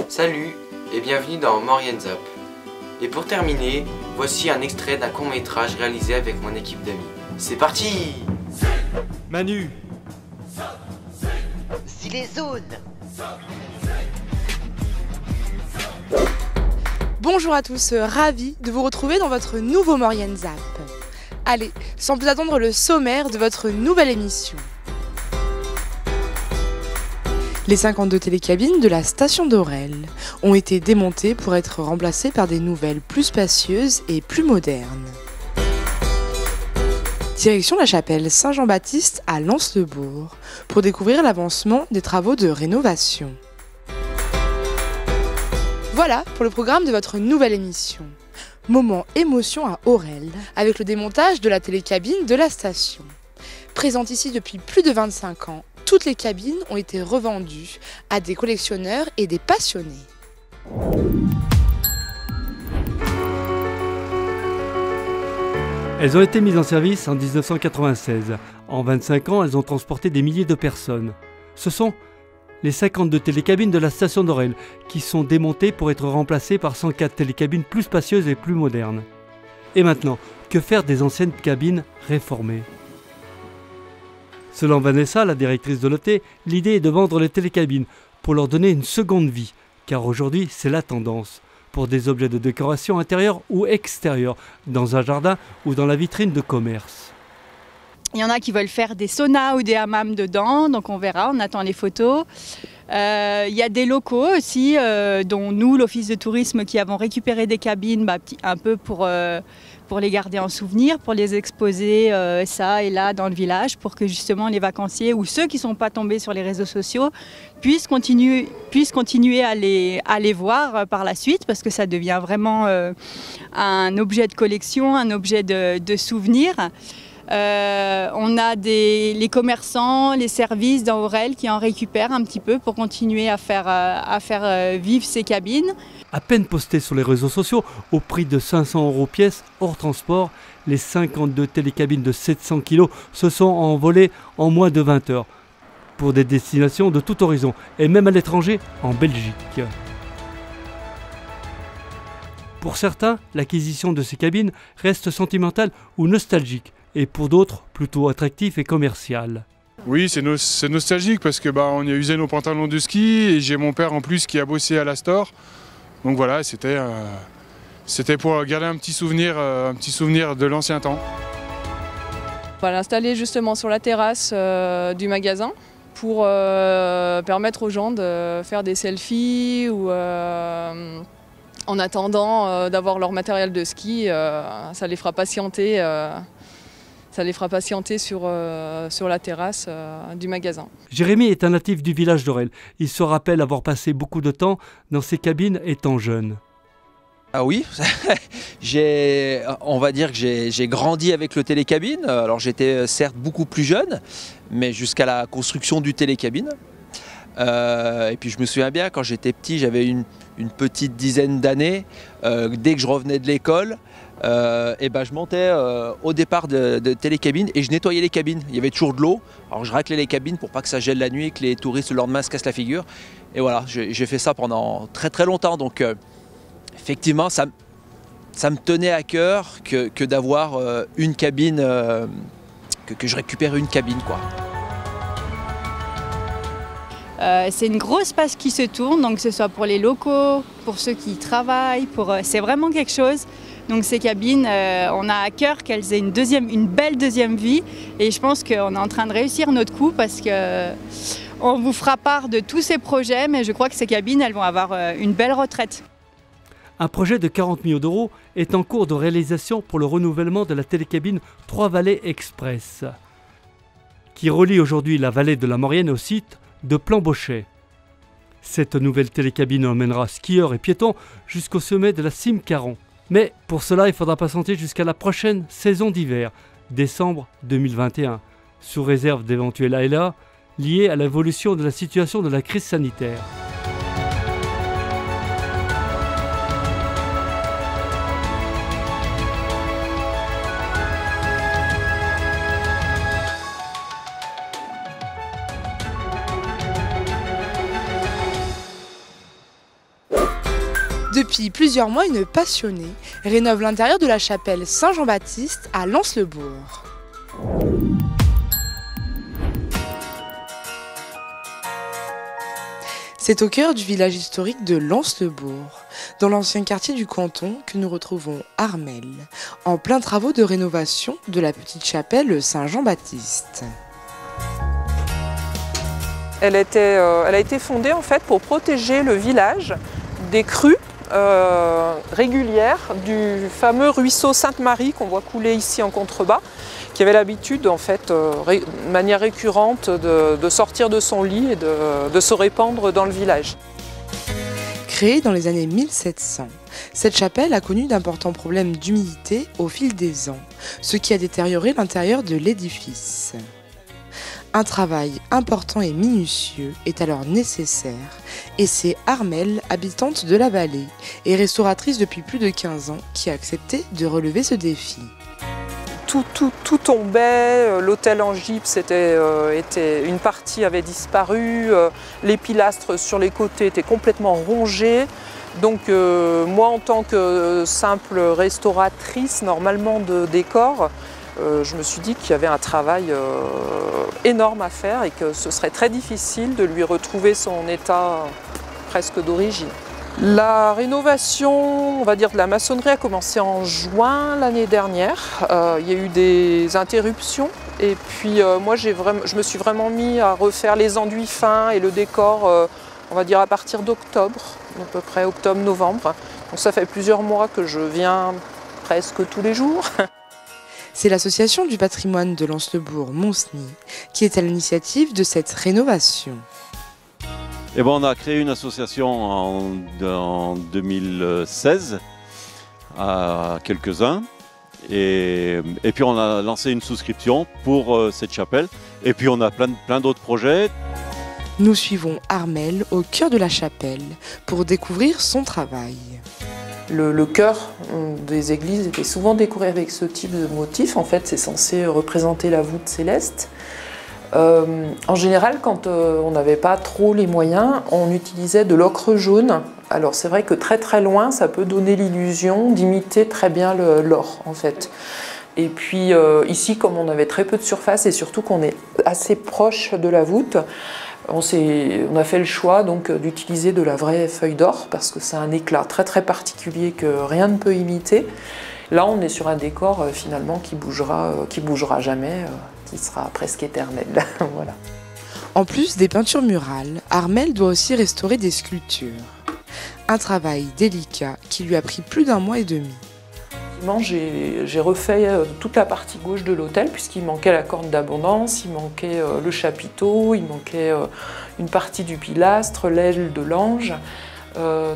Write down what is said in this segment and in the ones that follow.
Salut et bienvenue dans Maurienne Zap. Et pour terminer, voici un extrait d'un court-métrage réalisé avec mon équipe d'amis. C'est parti! Manu! Si les zones! Bonjour à tous, ravi de vous retrouver dans votre nouveau Maurienne Zap. Allez, sans plus attendre le sommaire de votre nouvelle émission. Les 52 télécabines de la station d'Aurel ont été démontées pour être remplacées par des nouvelles plus spacieuses et plus modernes. Direction la chapelle Saint-Jean-Baptiste à Lens-le-Bourg pour découvrir l'avancement des travaux de rénovation. Voilà pour le programme de votre nouvelle émission. Moment émotion à Aurel avec le démontage de la télécabine de la station. Présente ici depuis plus de 25 ans, toutes les cabines ont été revendues à des collectionneurs et des passionnés. Elles ont été mises en service en 1996. En 25 ans, elles ont transporté des milliers de personnes. Ce sont les 52 télécabines de la station d'Aurel qui sont démontées pour être remplacées par 104 télécabines plus spacieuses et plus modernes. Et maintenant, que faire des anciennes cabines réformées ? Selon Vanessa, la directrice de l'OT, l'idée est de vendre les télécabines pour leur donner une seconde vie, car aujourd'hui c'est la tendance, pour des objets de décoration intérieure ou extérieure, dans un jardin ou dans la vitrine de commerce. Il y en a qui veulent faire des saunas ou des hammams dedans, donc on verra, on attend les photos. Il y a des locaux aussi, dont nous, l'Office de tourisme, qui avons récupéré des cabines un peu pour les garder en souvenir, pour les exposer ça et là dans le village, pour que justement les vacanciers ou ceux qui ne sont pas tombés sur les réseaux sociaux puissent continuer à les voir par la suite, parce que ça devient vraiment un objet de collection, un objet de souvenir. On a les commerçants, les services dans Aurel qui en récupèrent un petit peu pour continuer à faire vivre ces cabines. À peine postées sur les réseaux sociaux, au prix de 500 € pièce, hors transport, les 52 télécabines de 700 kg se sont envolées en moins de 20 heures, pour des destinations de tout horizon, et même à l'étranger, en Belgique. Pour certains, l'acquisition de ces cabines reste sentimentale ou nostalgique, et pour d'autres, plutôt attractif et commercial. Oui, c'est nostalgique parce que on y a usé nos pantalons de ski et j'ai mon père en plus qui a bossé à la Store. Donc voilà, c'était pour garder un petit souvenir de l'ancien temps. On va l'installer justement sur la terrasse du magasin pour permettre aux gens de faire des selfies ou en attendant d'avoir leur matériel de ski, ça les fera patienter. Sur la terrasse du magasin. Jérémy est un natif du village d'Aurel. Il se rappelle avoir passé beaucoup de temps dans ces cabines étant jeune. Ah oui, on va dire que j'ai grandi avec le télécabine. Alors j'étais certes beaucoup plus jeune, mais jusqu'à la construction du télécabine. Et puis je me souviens bien, quand j'étais petit, j'avais une petite dizaine d'années. Dès que je revenais de l'école, je montais au départ de télécabine et je nettoyais les cabines. Il y avait toujours de l'eau, alors je raclais les cabines pour pas que ça gèle la nuit et que les touristes le lendemain se cassent la figure. Et voilà, j'ai fait ça pendant très très longtemps. Donc effectivement, ça me tenait à cœur que d'avoir une cabine, que je récupère une cabine, quoi. C'est une grosse passe qui se tourne, donc que ce soit pour les locaux, pour ceux qui y travaillent, c'est vraiment quelque chose. Donc ces cabines, on a à cœur qu'elles aient une belle deuxième vie, et je pense qu'on est en train de réussir notre coup parce qu'on vous fera part de tous ces projets, mais je crois que ces cabines, elles vont avoir une belle retraite. Un projet de 40 millions d'euros est en cours de réalisation pour le renouvellement de la télécabine Trois-Vallées Express, qui relie aujourd'hui la vallée de la Maurienne au site de Plambochet. Cette nouvelle télécabine emmènera skieurs et piétons jusqu'au sommet de la cime Caron. Mais pour cela, il faudra patienter jusqu'à la prochaine saison d'hiver, décembre 2021, sous réserve d'éventuels aléas liés à l'évolution de la situation de la crise sanitaire. Depuis plusieurs mois, une passionnée rénove l'intérieur de la chapelle Saint-Jean-Baptiste à Lens-le-Bourg. C'est au cœur du village historique de Lens-le-Bourg, dans l'ancien quartier du canton, que nous retrouvons Armelle, en plein travaux de rénovation de la petite chapelle Saint-Jean-Baptiste. Elle a été fondée en fait pour protéger le village des crues régulières du fameux ruisseau Sainte-Marie qu'on voit couler ici en contrebas, qui avait l'habitude en fait, de manière récurrente de sortir de son lit et de se répandre dans le village. Créée dans les années 1700, cette chapelle a connu d'importants problèmes d'humidité au fil des ans, ce qui a détérioré l'intérieur de l'édifice. Un travail important et minutieux est alors nécessaire et c'est Armelle, habitante de la vallée et restauratrice depuis plus de 15 ans, qui a accepté de relever ce défi. Tout tombait, l'autel en gypse une partie avait disparu, les pilastres sur les côtés étaient complètement rongés. Donc moi en tant que simple restauratrice normalement de décor, je me suis dit qu'il y avait un travail énorme à faire et que ce serait très difficile de lui retrouver son état presque d'origine. La rénovation, on va dire, de la maçonnerie a commencé en juin l'année dernière. Il y a eu des interruptions et puis moi je me suis vraiment mis à refaire les enduits fins et le décor, on va dire à partir d'octobre, à peu près octobre-novembre. Donc ça fait plusieurs mois que je viens presque tous les jours. C'est l'association du patrimoine de Lens-le-Bourg, Monsny, qui est à l'initiative de cette rénovation. Et bon, on a créé une association en 2016, à quelques-uns, et puis on a lancé une souscription pour cette chapelle, et puis on a plein d'autres projets. Nous suivons Armelle au cœur de la chapelle pour découvrir son travail. Le chœur des églises était souvent décoré avec ce type de motif. En fait, c'est censé représenter la voûte céleste. En général, quand on n'avait pas trop les moyens, on utilisait de l'ocre jaune. Alors c'est vrai que très loin, ça peut donner l'illusion d'imiter très bien l'or en fait. Et puis ici, comme on avait très peu de surface et surtout qu'on est assez proche de la voûte, on a fait le choix donc d'utiliser de la vraie feuille d'or parce que c'est un éclat très particulier que rien ne peut imiter. Là, on est sur un décor finalement qui bougera jamais, qui sera presque éternel. Voilà. En plus des peintures murales, Armelle doit aussi restaurer des sculptures. Un travail délicat qui lui a pris plus d'1 mois et demi. J'ai refait toute la partie gauche de l'autel puisqu'il manquait la corne d'abondance, il manquait le chapiteau, il manquait une partie du pilastre, l'aile de l'ange.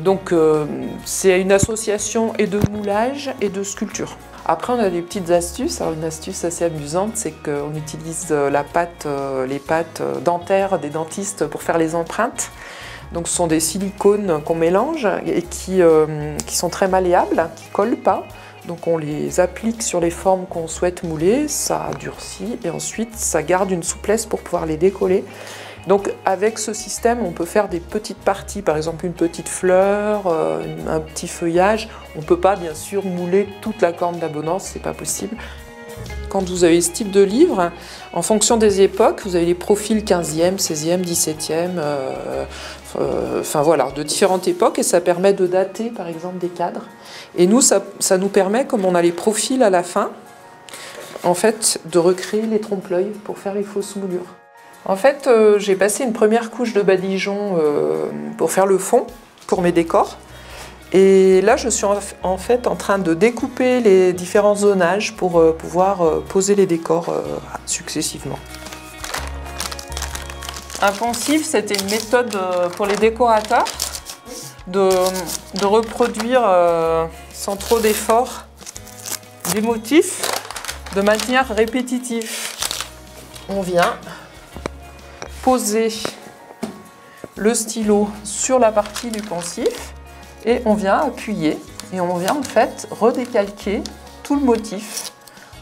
Donc c'est une association et de moulage et de sculpture. Après on a des petites astuces. Alors, une astuce assez amusante, c'est qu'on utilise les pâtes dentaires des dentistes pour faire les empreintes. Donc ce sont des silicones qu'on mélange et qui sont très malléables, qui ne collent pas. Donc on les applique sur les formes qu'on souhaite mouler, ça durcit et ensuite ça garde une souplesse pour pouvoir les décoller. Donc avec ce système, on peut faire des petites parties, par exemple une petite fleur, un petit feuillage. On ne peut pas bien sûr mouler toute la corne d'abondance, c'est pas possible. Quand vous avez ce type de livre, en fonction des époques, vous avez les profils 15e, 16e, 17e, enfin voilà, de différentes époques et ça permet de dater par exemple des cadres. Et nous, ça nous permet, comme on a les profils à la fin, en fait, de recréer les trompe-l'œil pour faire les fausses moulures. En fait, j'ai passé une première couche de badigeon pour faire le fond pour mes décors. Et là, je suis en fait en train de découper les différents zonages pour pouvoir poser les décors successivement. Un poncif, c'était une méthode pour les décorateurs de reproduire sans trop d'efforts des motifs de manière répétitive. On vient poser le stylo sur la partie du poncif et on vient appuyer et on vient en fait redécalquer tout le motif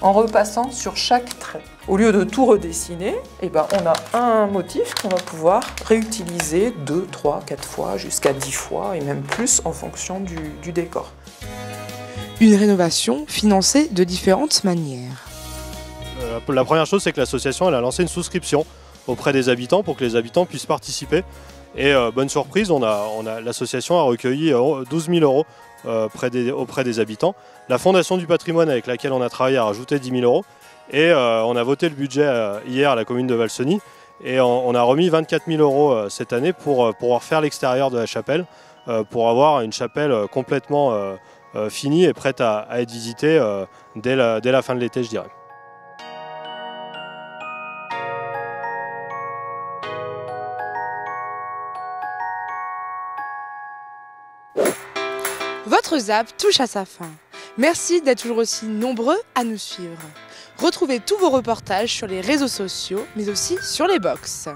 en repassant sur chaque trait. Au lieu de tout redessiner, on a un motif qu'on va pouvoir réutiliser 2, 3, 4 fois, jusqu'à 10 fois et même plus en fonction du décor. Une rénovation financée de différentes manières. La première chose, c'est que l'association elle a lancé une souscription auprès des habitants pour que les habitants puissent participer. Et bonne surprise, l'association a recueilli 12 000 euros auprès des habitants. La Fondation du patrimoine avec laquelle on a travaillé a rajouté 10 000 euros. Et on a voté le budget hier à la commune de Valseny. Et on a remis 24 000 euros cette année pour pouvoir faire l'extérieur de la chapelle, pour avoir une chapelle complètement finie et prête à être visitée dès la fin de l'été, je dirais. Votre ZAP touche à sa fin. Merci d'être toujours aussi nombreux à nous suivre. Retrouvez tous vos reportages sur les réseaux sociaux, mais aussi sur les box.